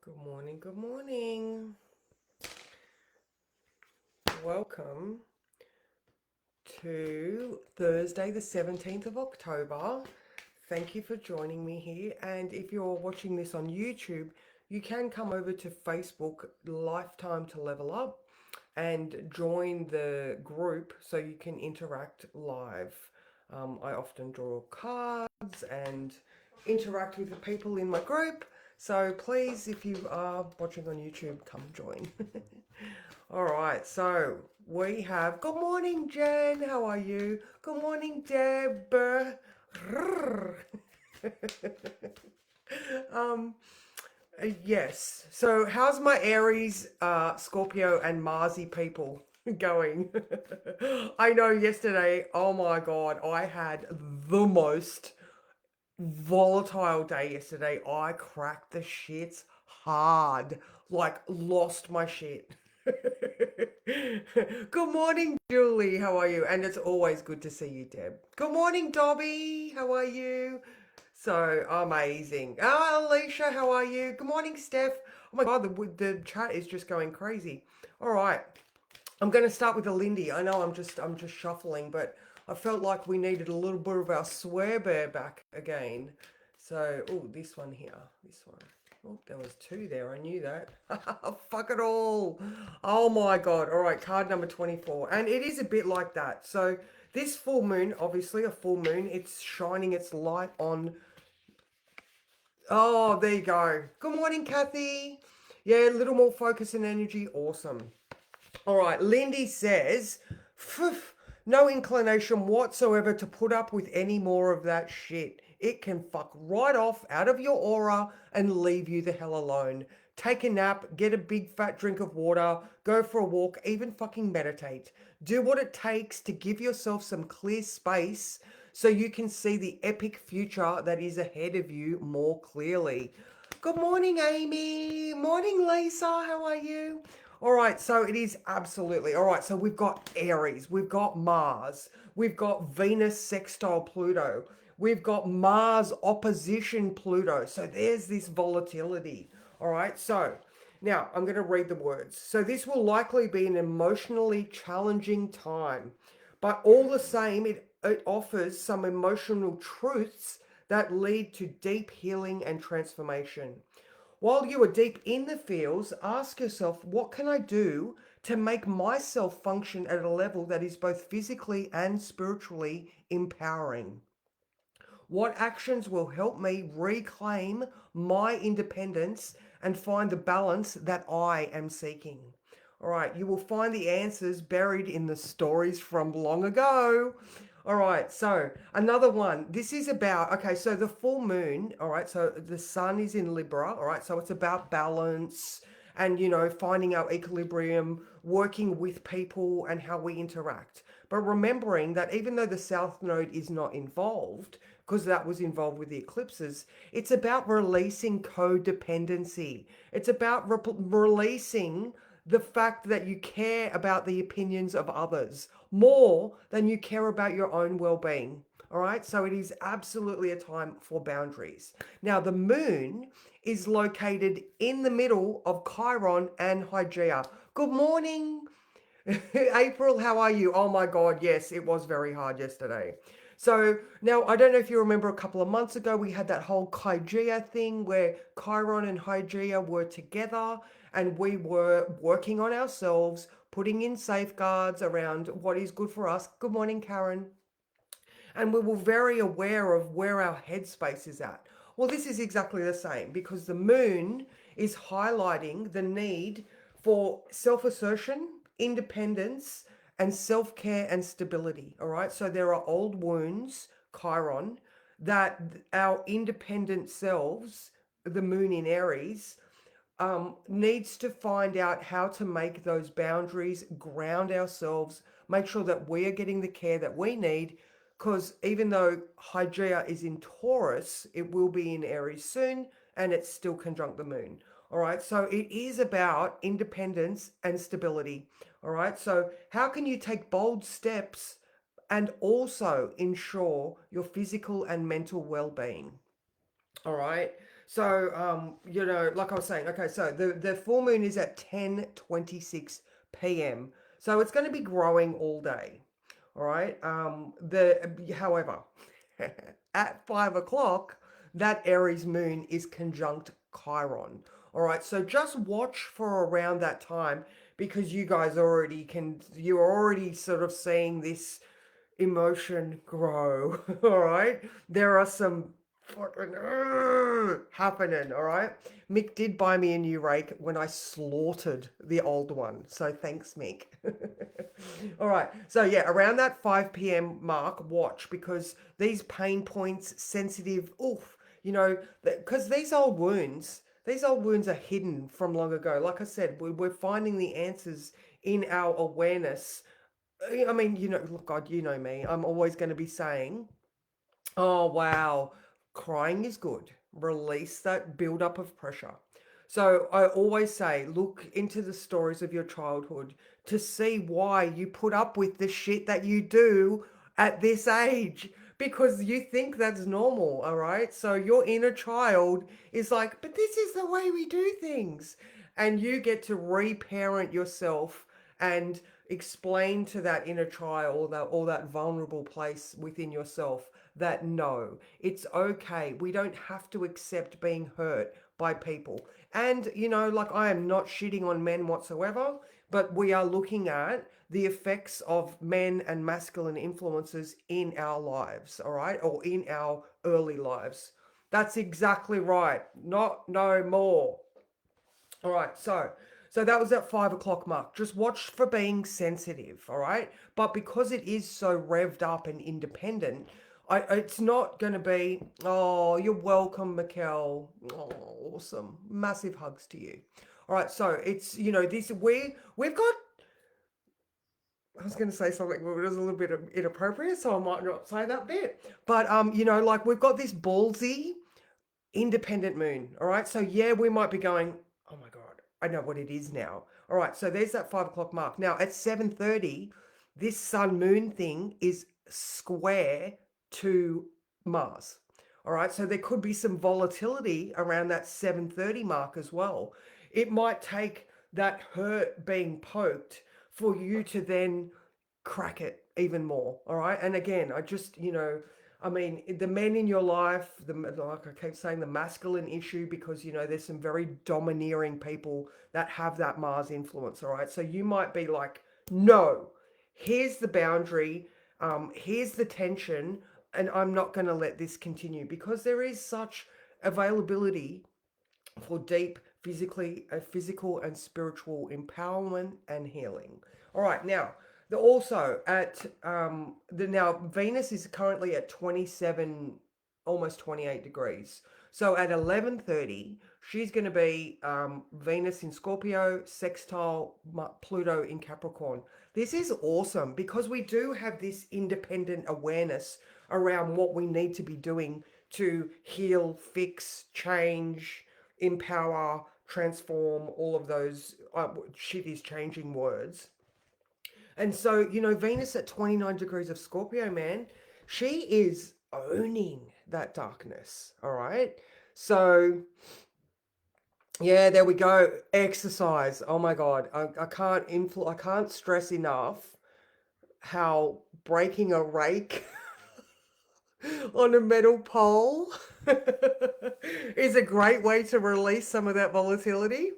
Good morning, good morning. Welcome to Thursday, the 17th of October. Thank you for joining me here. And if you're watching this on YouTube, you can come over to Facebook Lifetime to Level Up and join the group so you can interact live. I often draw cards and interact with the people in my group. So please, if you are watching on YouTube, come join. All right, so we have, good morning, Jen. How are you? Good morning, Deb. um, yes. So, how's my Aries, Scorpio, and Marsy people going? I know yesterday, oh my God, I had the most volatile day yesterday. I cracked the shits hard, like lost my shit. Good morning, Julie. How are you? And it's always good to see you, Deb. Good morning, Dobby. How are you? So amazing. Ah, Alicia, how are you? Good morning, Steph. Oh my God, the chat is just going crazy. All right, I'm going to start with the Lindy. I know I'm just shuffling, but I felt like we needed a little bit of our swear bear back again. So, oh, this one here, this one. Oh, there was two there. I knew that. Fuck it all. Oh my God. All right, card number 24. And it is a bit like that. So, this full moon, obviously a full moon, it's shining its light on. Oh, there you go. Good morning, Kathy. Yeah, a little more focus and energy. Awesome. All right, Lindy says, "Phew, no inclination whatsoever to put up with any more of that shit. It can fuck right off out of your aura and leave you the hell alone. Take a nap, get a big fat drink of water, go for a walk, even fucking meditate. Do what it takes to give yourself some clear space so you can see the epic future that is ahead of you more clearly." Good morning, Amy. Morning, Lisa. How are you? All right, so it is absolutely all right. So we've got Aries, we've got Mars, we've got Venus sextile Pluto, we've got Mars opposition Pluto. So there's this volatility. All right, so now I'm going to read the words. So this will likely be an emotionally challenging time, but all the same, it offers some emotional truths that lead to deep healing and transformation. While you are deep in the fields, ask yourself, what can I do to make myself function at a level that is both physically and spiritually empowering? What actions will help me reclaim my independence and find the balance that I am seeking? All right, you will find the answers buried in the stories from long ago. All right, so another one. This is about, okay, so the full moon, all right, so the sun is in Libra, all right, so it's about balance and, finding our equilibrium, working with people and how we interact. But remembering that even though the South Node is not involved, because that was involved with the eclipses, it's about releasing codependency. It's about releasing the fact that you care about the opinions of others more than you care about your own well being. All right, so it is absolutely a time for boundaries. Now, the moon is located in the middle of Chiron and Hygeia. Good morning, April. How are you? Oh my God, yes, it was very hard yesterday. So now I don't know if you remember a couple of months ago, we had that whole Hygeia thing where Chiron and Hygeia were together and we were working on ourselves, putting in safeguards around what is good for us. Good morning, Karen. And we were very aware of where our headspace is at. Well, this is exactly the same because the moon is highlighting the need for self assertion, independence, and self care and stability. All right. So there are old wounds, Chiron, that our independent selves, the moon in Aries, needs to find out how to make those boundaries, ground ourselves, make sure that we are getting the care that we need. Because even though Hygeia is in Taurus, it will be in Aries soon and it's still conjunct the moon. All right. So it is about independence and stability. All right. So, how can you take bold steps and also ensure your physical and mental well being? All right. So, like I was saying, okay, so the full moon is at 10:26 p.m. So it's going to be growing all day. All right. However, at 5 o'clock, that Aries moon is conjunct Chiron. All right. So just watch for around that time because you're already sort of seeing this emotion grow. All right. There are some fucking happening. All right. Mick did buy me a new rake when I slaughtered the old one. So thanks, Mick. All right. So yeah, around that 5 p.m. mark, watch because these pain points, sensitive, oof, because these old wounds are hidden from long ago. Like I said, we're finding the answers in our awareness. I mean, look, God, you know me. I'm always going to be saying, oh, wow, crying is good. Release that buildup of pressure. So I always say, look into the stories of your childhood to see why you put up with the shit that you do at this age because you think that's normal, all right? So your inner child is like, but this is the way we do things. And you get to reparent yourself and explain to that inner child, that vulnerable place within yourself that no, it's okay. We don't have to accept being hurt by people. And, like I am not shitting on men whatsoever, but we are looking at the effects of men and masculine influences in our lives, all right, or in our early lives. That's exactly right. Not no more. All right, so that was at 5 o'clock mark. Just watch for being sensitive, all right? But because it is so revved up and independent, it's not going to be, oh, you're welcome, Mikkel. Oh, awesome. Massive hugs to you. All right, so it's, this, we've got, I was going to say something that was a little bit inappropriate, so I might not say that bit. But, like we've got this ballsy, independent moon. All right. So yeah, we might be going, oh my God, I know what it is now. All right. So there's that 5 o'clock mark. Now at 7:30, this sun moon thing is square to Mars. All right. So there could be some volatility around that 7:30 mark as well. It might take that hurt being poked for you to then crack it even more. All right. And again, I mean, the men in your life, like I keep saying, the masculine issue, because, there's some very domineering people that have that Mars influence. All right. So you might be like, no, here's the boundary, here's the tension, and I'm not going to let this continue because there is such availability for deep physical and spiritual empowerment and healing. All right, now also at the now Venus is currently at 27, almost 28 degrees. So at 11:30, she's going to be Venus in Scorpio, sextile Pluto in Capricorn. This is awesome because we do have this independent awareness around what we need to be doing to heal, fix, change, empower, transform, all of those shit is changing words. And so, Venus at 29 degrees of Scorpio, man, she is owning that darkness. All right. So, yeah, there we go. Exercise. Oh my God. I can't stress enough how breaking a rake on a metal pole is a great way to release some of that volatility.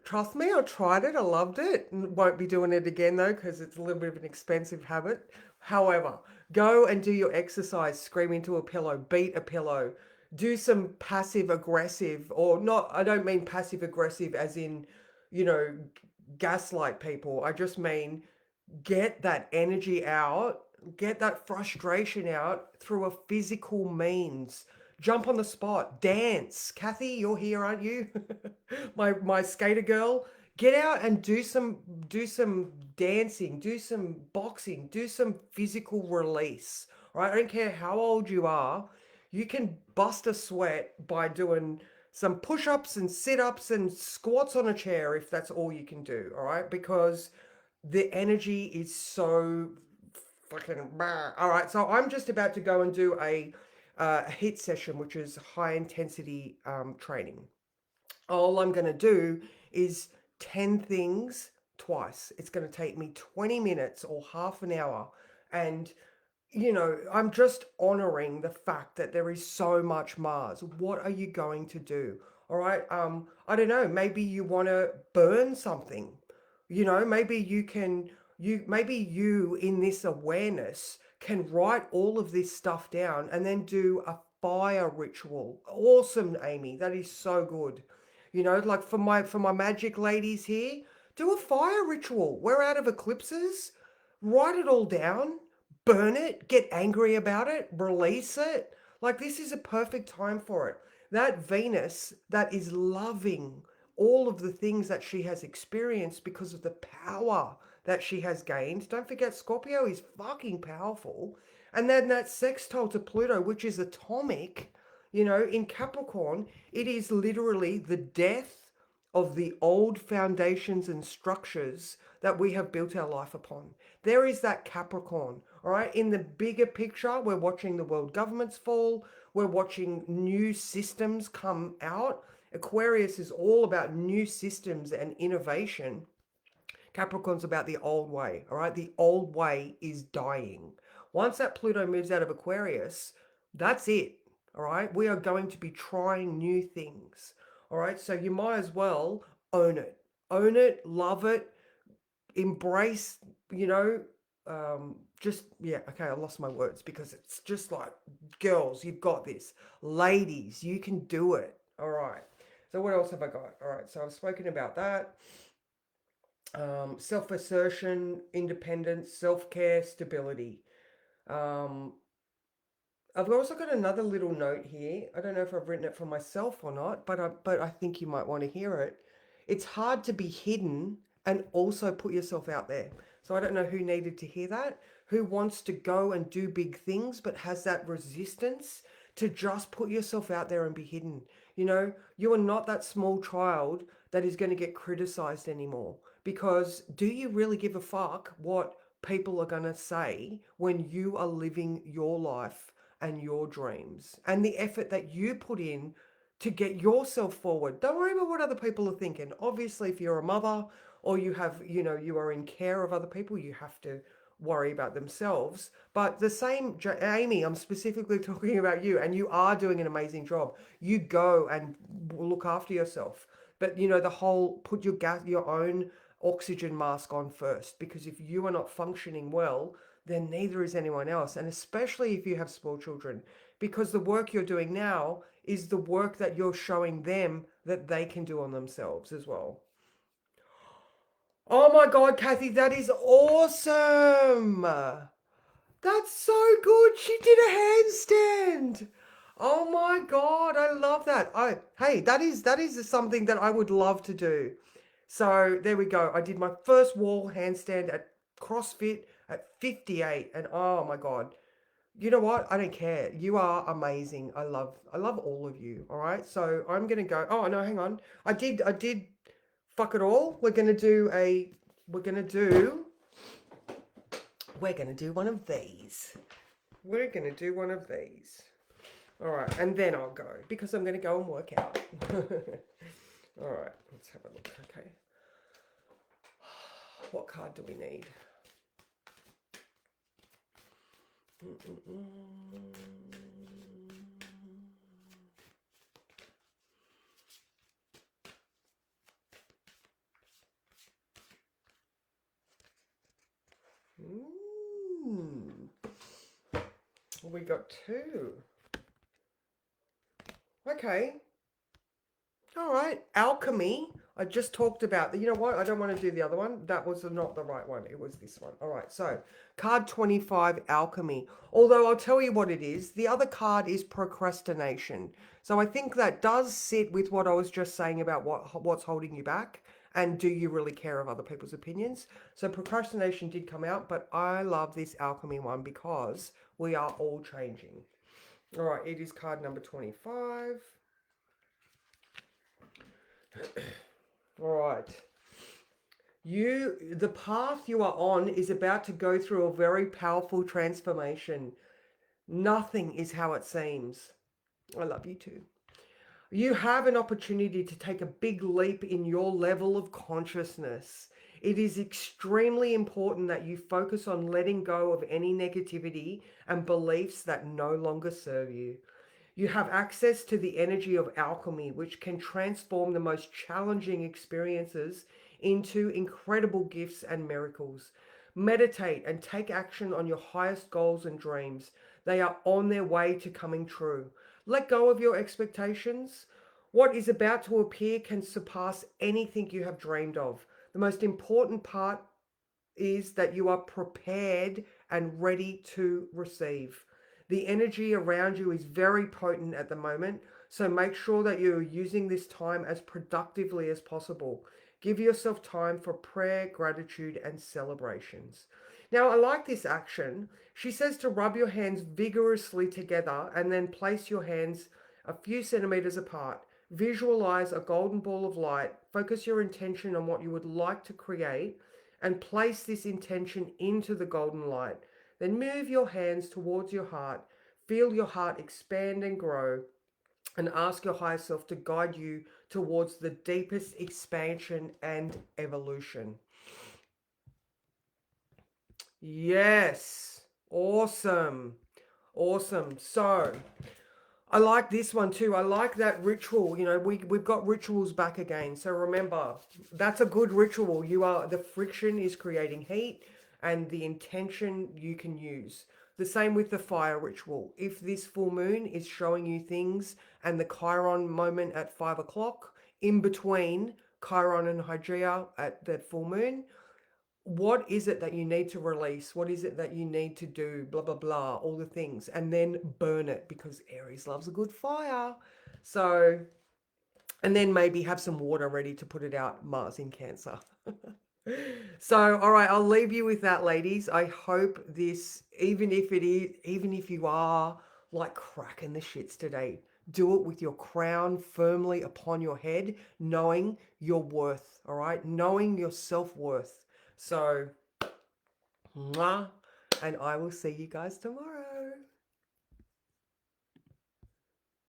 Trust me, I tried it. I loved it. Won't be doing it again though, because it's a little bit of an expensive habit. However, go and do your exercise. Scream into a pillow, beat a pillow, do some passive aggressive, or not. I don't mean passive aggressive as in, you know, gaslight people. I just mean get that energy out, get that frustration out through a physical means. Jump on the spot, dance. Kathy, you're here, aren't you? My skater girl. Get out and do some dancing, do some boxing, do some physical release. Right? I don't care how old you are. You can bust a sweat by doing some push-ups and sit-ups and squats on a chair if that's all you can do, all right? Because the energy is so fucking all right. So I'm just about to go and do a HIIT session, which is high intensity training. All I'm going to do is 10 things twice. It's going to take me 20 minutes or half an hour. And I'm just honoring the fact that there is so much Mars. What are you going to do? All right. I don't know. Maybe you want to burn something. Maybe maybe you in this awareness can write all of this stuff down and then do a fire ritual. Awesome, Amy. That is so good. Like for my magic ladies here, do a fire ritual. We're out of eclipses. Write it all down, burn it, get angry about it, release it. Like this is a perfect time for it. That Venus that is loving all of the things that she has experienced because of the power that she has gained. Don't forget, Scorpio is fucking powerful. And then that sextile to Pluto, which is atomic, in Capricorn, it is literally the death of the old foundations and structures that we have built our life upon. There is that Capricorn, all right? In the bigger picture, we're watching the world governments fall. We're watching new systems come out. Aquarius is all about new systems and innovation. Capricorn's about the old way, all right? The old way is dying. Once that Pluto moves out of Aquarius, that's it, all right? We are going to be trying new things, all right? So you might as well own it. Own it, love it, embrace, yeah, okay, I lost my words because it's just like, girls, you've got this. Ladies, you can do it, all right? So what else have I got? All right, so I've spoken about that. Self-assertion, independence, self-care, stability. Um, I've also got another little note here. I don't know if I've written it for myself or not, but I think you might want to hear it. It's hard to be hidden and also put yourself out there. So I don't know who needed to hear that, who wants to go and do big things but has that resistance to just put yourself out there and be hidden. You are not that small child that is going to get criticized anymore, because do you really give a fuck what people are going to say when you are living your life and your dreams and the effort that you put in to get yourself forward? Don't worry about what other people are thinking. Obviously, if you're a mother or you are in care of other people, you have to worry about themselves. But the same, Amy, I'm specifically talking about you, and you are doing an amazing job. You go and look after yourself. But the whole put your own oxygen mask on first, because if you are not functioning well, then neither is anyone else. And especially if you have small children, because the work you're doing now is the work that you're showing them that they can do on themselves as well. Oh my God, Kathy, that is awesome. That's so good. She did a handstand. Oh my God, I love that. Hey, that is something that I would love to do. So there we go. I did my first wall handstand at CrossFit at 58, and oh my God. You know what? I don't care. You are amazing. I love all of you. All right. So I'm gonna go. Oh no, hang on. I did fuck it all. We're gonna do we're gonna do one of these. We're gonna do one of these. All right, and then I'll go because I'm gonna go and work out. All right, let's have a look. Okay. What card do we need? We got two. Okay. All right. Alchemy. I just talked about. You know what? I don't want to do the other one. That was not the right one. It was this one. All right. So, card 25, Alchemy. Although I'll tell you what it is. The other card is procrastination. So I think that does sit with what I was just saying about what's holding you back. And do you really care of other people's opinions? So procrastination did come out, but I love this alchemy one because we are all changing. All right, it is card number 25. All right. The path you are on is about to go through a very powerful transformation. Nothing is how it seems. I love you too. You have an opportunity to take a big leap in your level of consciousness. It is extremely important that you focus on letting go of any negativity and beliefs that no longer serve you. You have access to the energy of alchemy, which can transform the most challenging experiences into incredible gifts and miracles. Meditate and take action on your highest goals and dreams. They are on their way to coming true. Let go of your expectations. What is about to appear can surpass anything you have dreamed of. The most important part is that you are prepared and ready to receive. The energy around you is very potent at the moment, so make sure that you're using this time as productively as possible. Give yourself time for prayer, gratitude, and celebrations. Now, I like this action. She says to rub your hands vigorously together and then place your hands a few centimeters apart. Visualize a golden ball of light. Focus your intention on what you would like to create and place this intention into the golden light. Then move your hands towards your heart. Feel your heart expand and grow, and ask your higher self to guide you towards the deepest expansion and evolution. Yes. Awesome. Awesome. So, I like this one too. I like that ritual. You know, we've got rituals back again. So remember, that's a good ritual. The friction is creating heat and the intention you can use. The same with the fire ritual. If this full moon is showing you things and the Chiron moment at 5 o'clock, in between Chiron and Hygieia at that full moon, what is it that you need to release? What is it that you need to do? Blah, blah, blah, all the things. And then burn it because Aries loves a good fire. So, and then maybe have some water ready to put it out, Mars in Cancer. So, all right, I'll leave you with that, ladies. I hope this, even if you are like cracking the shits today, do it with your crown firmly upon your head, knowing your worth, all right? Knowing your self-worth. So, mwah, and I will see you guys tomorrow.